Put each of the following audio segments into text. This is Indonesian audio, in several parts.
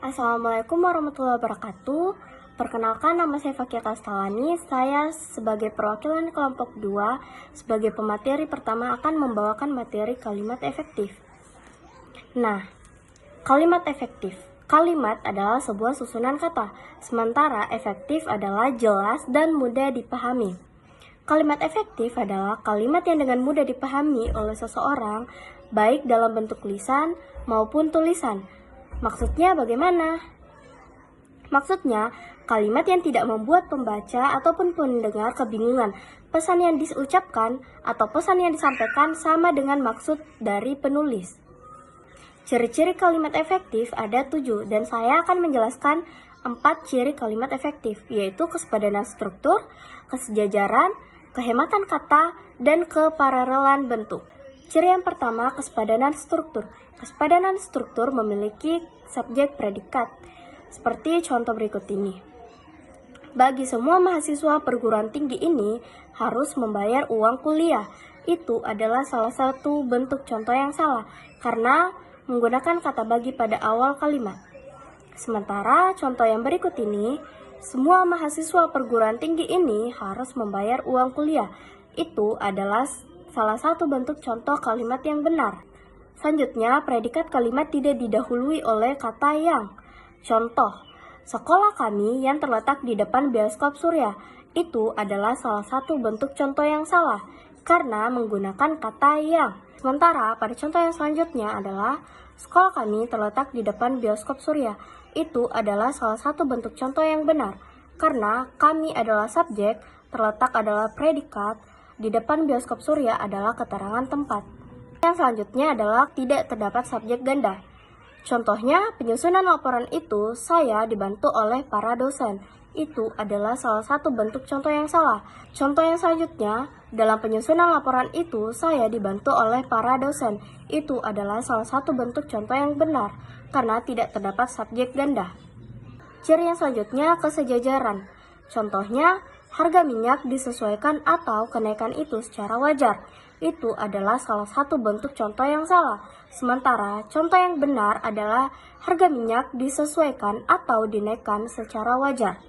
Assalamualaikum warahmatullahi wabarakatuh. Perkenalkan, nama saya Fakia Kastalani. Saya sebagai perwakilan kelompok 2 sebagai pemateri pertama akan membawakan materi kalimat efektif. Nah, kalimat efektif. Kalimat adalah sebuah susunan kata, sementara efektif adalah jelas dan mudah dipahami. Kalimat efektif adalah kalimat yang dengan mudah dipahami oleh seseorang, baik dalam bentuk lisan maupun tulisan. Maksudnya bagaimana? Maksudnya, kalimat yang tidak membuat pembaca ataupun pendengar kebingungan. Pesan yang diucapkan atau pesan yang disampaikan sama dengan maksud dari penulis. Ciri-ciri kalimat efektif ada 7, dan saya akan menjelaskan 4 ciri kalimat efektif, yaitu kesepadanan struktur, kesejajaran, kehematan kata, dan keparerelan bentuk. Ciri yang pertama, kesepadanan struktur. Kesepadanan struktur memiliki subjek predikat, seperti contoh berikut ini. Bagi semua mahasiswa perguruan tinggi ini harus membayar uang kuliah. Itu adalah salah satu bentuk contoh yang salah, karena menggunakan kata bagi pada awal kalimat. Sementara contoh yang berikut ini, semua mahasiswa perguruan tinggi ini harus membayar uang kuliah. Itu adalah salah satu bentuk contoh kalimat yang benar. Selanjutnya, predikat kalimat tidak didahului oleh kata yang. Contoh, sekolah kami yang terletak di depan bioskop Surya. Itu adalah salah satu bentuk contoh yang salah, karena menggunakan kata yang. Sementara pada contoh yang selanjutnya adalah sekolah kami terletak di depan bioskop Surya. Itu adalah salah satu bentuk contoh yang benar, karena kami adalah subjek, terletak adalah predikat, di depan bioskop Surya adalah keterangan tempat. Yang selanjutnya adalah tidak terdapat subjek ganda. Contohnya, penyusunan laporan itu saya dibantu oleh para dosen. Itu adalah salah satu bentuk contoh yang salah. Contoh yang selanjutnya, dalam penyusunan laporan itu saya dibantu oleh para dosen. Itu adalah salah satu bentuk contoh yang benar, karena tidak terdapat subjek ganda. Ciri yang selanjutnya, kesejajaran. Contohnya, harga minyak disesuaikan atau kenaikan itu secara wajar. Itu adalah salah satu bentuk contoh yang salah. Sementara contoh yang benar adalah harga minyak disesuaikan atau dinaikkan secara wajar.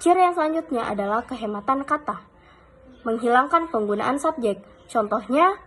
Ciri yang selanjutnya adalah kehematan kata. Menghilangkan penggunaan subjek. Contohnya,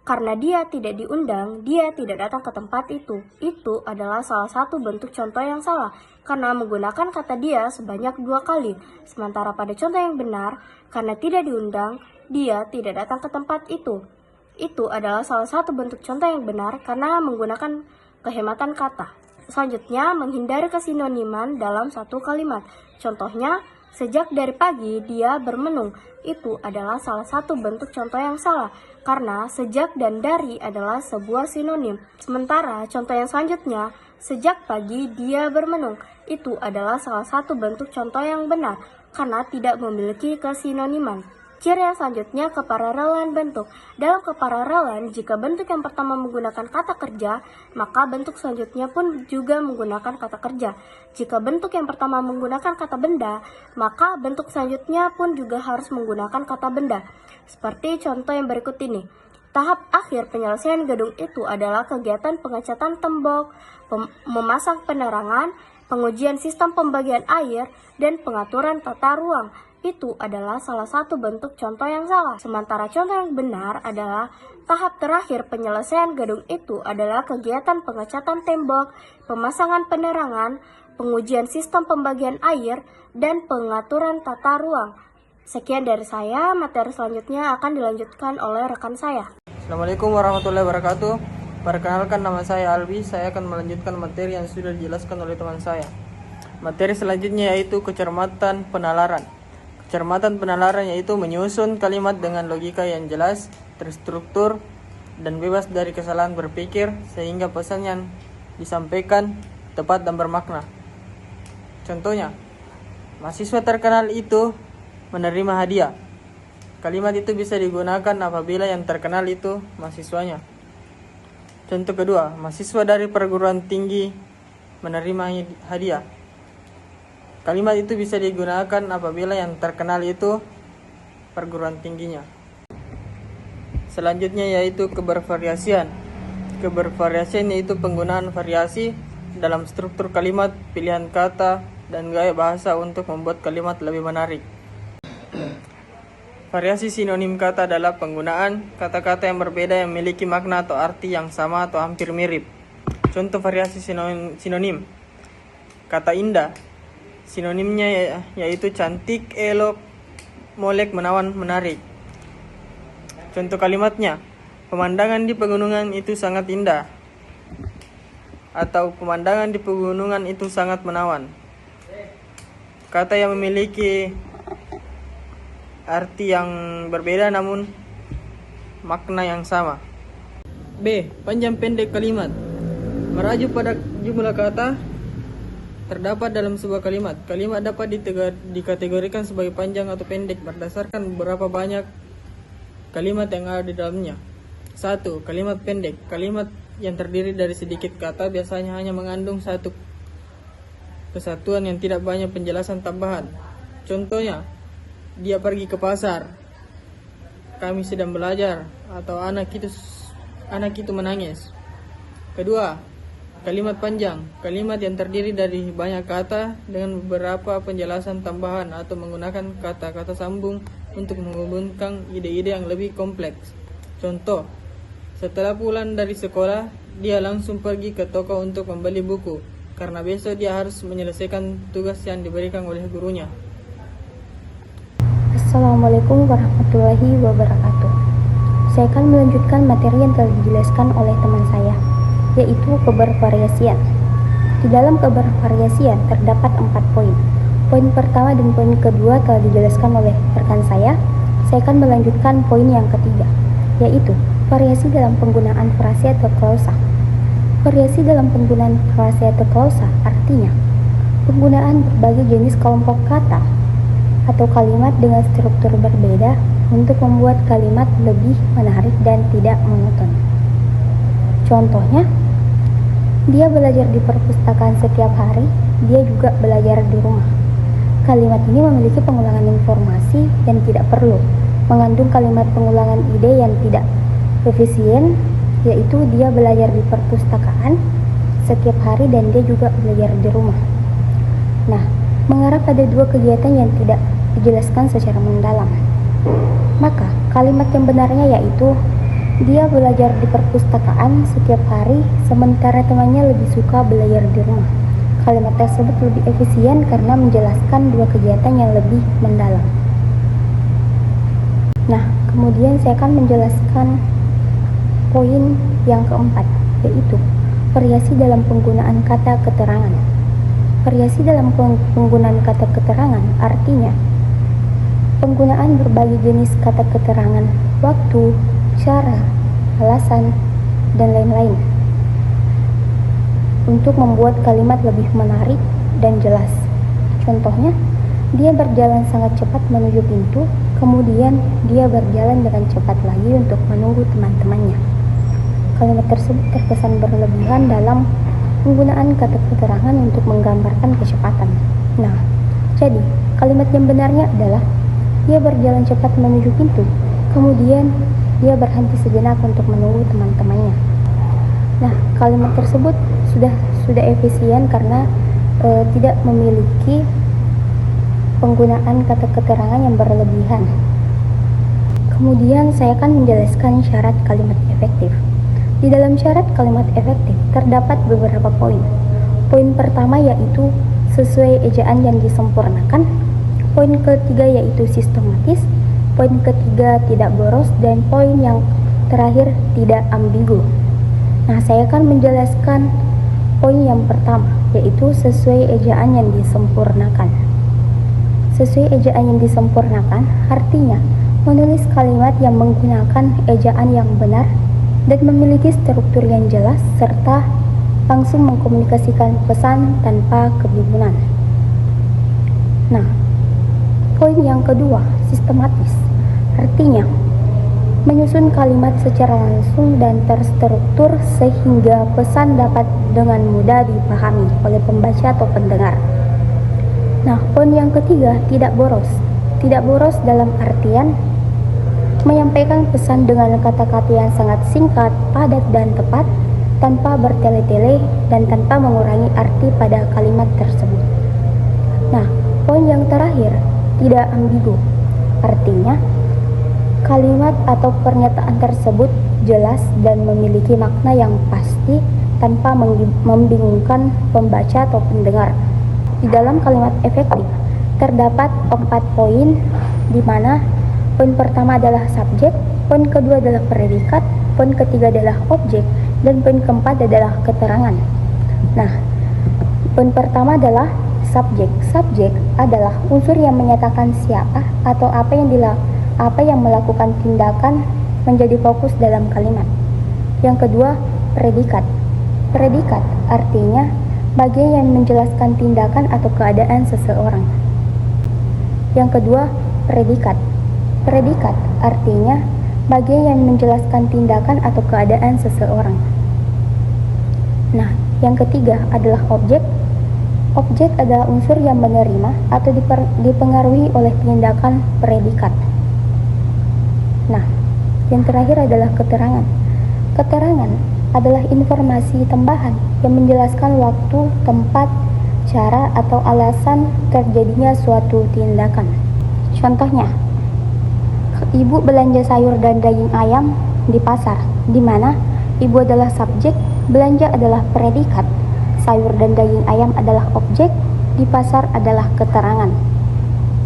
karena dia tidak diundang, dia tidak datang ke tempat itu. Itu adalah salah satu bentuk contoh yang salah, karena menggunakan kata dia sebanyak 2 kali. Sementara pada contoh yang benar, karena tidak diundang, dia tidak datang ke tempat itu. Itu adalah salah satu bentuk contoh yang benar karena menggunakan kehematan kata. Selanjutnya, menghindari kesinoniman dalam satu kalimat. Contohnya, sejak dari pagi dia bermenung. Itu adalah salah satu bentuk contoh yang salah, karena sejak dan dari adalah sebuah sinonim. Sementara contoh yang selanjutnya, sejak pagi dia bermenung. Itu adalah salah satu bentuk contoh yang benar, karena tidak memiliki kesinoniman. Ciri yang selanjutnya, keparerelan bentuk. Dalam keparerelan, jika bentuk yang pertama menggunakan kata kerja, maka bentuk selanjutnya pun juga menggunakan kata kerja. Jika bentuk yang pertama menggunakan kata benda, maka bentuk selanjutnya pun juga harus menggunakan kata benda. Seperti contoh yang berikut ini. Tahap akhir penyelesaian gedung itu adalah kegiatan pengecatan tembok, memasang penerangan, pengujian sistem pembagian air, dan pengaturan tata ruang. Itu adalah salah satu bentuk contoh yang salah. Sementara contoh yang benar adalah tahap terakhir penyelesaian gedung itu adalah kegiatan pengecatan tembok, pemasangan penerangan, pengujian sistem pembagian air, dan pengaturan tata ruang. Sekian dari saya, materi selanjutnya akan dilanjutkan oleh rekan saya. Assalamualaikum warahmatullahi wabarakatuh. Perkenalkan, nama saya Albi. Saya akan melanjutkan materi yang sudah dijelaskan oleh teman saya. Materi selanjutnya yaitu kecermatan penalaran. Kecermatan penalaran yaitu menyusun kalimat dengan logika yang jelas, terstruktur, dan bebas dari kesalahan berpikir sehingga pesan yang disampaikan tepat dan bermakna. Contohnya, mahasiswa terkenal itu menerima hadiah. Kalimat itu bisa digunakan apabila yang terkenal itu mahasiswanya. Contoh kedua, mahasiswa dari perguruan tinggi menerima hadiah. Kalimat itu bisa digunakan apabila yang terkenal itu perguruan tingginya. Selanjutnya yaitu kebervariasian. Kebervariasian yaitu penggunaan variasi dalam struktur kalimat, pilihan kata, dan gaya bahasa untuk membuat kalimat lebih menarik. Variasi sinonim kata adalah penggunaan kata-kata yang berbeda yang memiliki makna atau arti yang sama atau hampir mirip. Contoh variasi sinonim. Kata indah. Sinonimnya yaitu cantik, elok, molek, menawan, menarik. Contoh kalimatnya. Pemandangan di pegunungan itu sangat indah. Atau pemandangan di pegunungan itu sangat menawan. Kata yang memiliki arti yang berbeda namun makna yang sama. B. Panjang pendek kalimat. Merujuk pada jumlah kata terdapat dalam sebuah kalimat. Kalimat dapat dikategorikan sebagai panjang atau pendek berdasarkan beberapa banyak kalimat yang ada di dalamnya. 1. Kalimat pendek. Kalimat yang terdiri dari sedikit kata biasanya hanya mengandung satu kesatuan yang tidak banyak penjelasan tambahan. Contohnya, dia pergi ke pasar, kami sedang belajar, atau anak itu menangis. Kedua, kalimat panjang. Kalimat yang terdiri dari banyak kata dengan beberapa penjelasan tambahan atau menggunakan kata-kata sambung untuk menghubungkan ide-ide yang lebih kompleks. Contoh, setelah pulang dari sekolah, dia langsung pergi ke toko untuk membeli buku, karena besok dia harus menyelesaikan tugas yang diberikan oleh gurunya. Assalamualaikum warahmatullahi wabarakatuh. Saya akan melanjutkan materi yang telah dijelaskan oleh teman saya, yaitu kebervariasian. Di dalam kebervariasian terdapat 4 poin. Poin pertama dan poin kedua telah dijelaskan oleh rekan saya. Saya akan melanjutkan poin yang ketiga, yaitu variasi dalam penggunaan frase atau klausa. Variasi dalam penggunaan frase atau klausa artinya penggunaan berbagai jenis kelompok kata atau kalimat dengan struktur berbeda untuk membuat kalimat lebih menarik dan tidak monoton. Contohnya, dia belajar di perpustakaan setiap hari, dia juga belajar di rumah. Kalimat ini memiliki pengulangan informasi dan tidak perlu mengandung kalimat pengulangan ide yang tidak efisien, yaitu dia belajar di perpustakaan setiap hari dan dia juga belajar di rumah. Nah, mengarah pada dua kegiatan yang tidak dijelaskan secara mendalam. Maka, kalimat yang benarnya yaitu dia belajar di perpustakaan setiap hari sementara temannya lebih suka belajar di rumah. Kalimat tersebut lebih efisien karena menjelaskan dua kegiatan yang lebih mendalam. Nah, kemudian saya akan menjelaskan poin yang keempat, yaitu variasi dalam penggunaan kata keterangan. Variasi dalam penggunaan kata keterangan artinya penggunaan berbagai jenis kata keterangan, waktu, cara, alasan, dan lain-lain untuk membuat kalimat lebih menarik dan jelas. Contohnya, dia berjalan sangat cepat menuju pintu, kemudian dia berjalan dengan cepat lagi untuk menunggu teman-temannya. Kalimat tersebut terkesan berlebihan dalam penggunaan kata keterangan untuk menggambarkan kecepatan. Nah, jadi kalimat yang benarnya adalah dia berjalan cepat menuju pintu, kemudian dia berhenti sejenak untuk menunggu teman-temannya. Nah, kalimat tersebut sudah efisien karena tidak memiliki penggunaan kata keterangan yang berlebihan. Kemudian saya akan menjelaskan syarat kalimat efektif. Di dalam syarat kalimat efektif terdapat beberapa poin. Poin pertama yaitu sesuai ejaan yang disempurnakan. Poin ketiga yaitu sistematis. Poin ketiga tidak boros, dan poin yang terakhir tidak ambigu. Nah, saya akan menjelaskan poin yang pertama, yaitu sesuai ejaan yang disempurnakan. Sesuai ejaan yang disempurnakan artinya menulis kalimat yang menggunakan ejaan yang benar dan memiliki struktur yang jelas serta langsung mengkomunikasikan pesan tanpa kebingungan. Nah, poin yang kedua, sistematis. Artinya, menyusun kalimat secara langsung dan terstruktur sehingga pesan dapat dengan mudah dipahami oleh pembaca atau pendengar. Nah, poin yang ketiga, tidak boros. Tidak boros dalam artian menyampaikan pesan dengan kata-kata yang sangat singkat, padat, dan tepat, tanpa bertele-tele dan tanpa mengurangi arti pada kalimat tersebut. Nah, poin yang terakhir, tidak ambigu. Artinya, kalimat atau pernyataan tersebut jelas dan memiliki makna yang pasti tanpa membingungkan pembaca atau pendengar. Di dalam kalimat efektif, terdapat 4 poin, di mana poin pertama adalah subjek, poin kedua adalah predikat, poin ketiga adalah objek, dan poin keempat adalah keterangan. Nah, poin pertama adalah subjek. Subjek adalah unsur yang menyatakan siapa atau apa yang melakukan tindakan menjadi fokus dalam kalimat. Yang kedua, predikat. Predikat artinya bagian yang menjelaskan tindakan atau keadaan seseorang. Yang kedua, predikat. Predikat artinya bagian yang menjelaskan tindakan atau keadaan seseorang. Nah, yang ketiga adalah objek. Objek adalah unsur yang menerima atau dipengaruhi oleh tindakan predikat. Nah, yang terakhir adalah keterangan. Keterangan adalah informasi tambahan yang menjelaskan waktu, tempat, cara, atau alasan terjadinya suatu tindakan. Contohnya, ibu belanja sayur dan daging ayam di pasar, di mana ibu adalah subjek, belanja adalah predikat, sayur dan daging ayam adalah objek, di pasar adalah keterangan.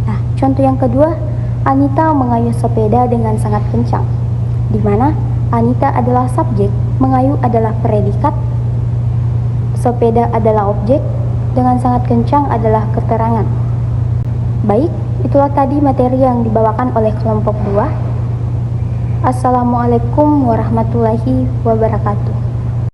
Nah, contoh yang kedua, Anita mengayuh sepeda dengan sangat kencang, di mana Anita adalah subjek, mengayuh adalah predikat, sepeda adalah objek, dengan sangat kencang adalah keterangan. Baik, itulah tadi materi yang dibawakan oleh kelompok 2. Assalamualaikum warahmatullahi wabarakatuh.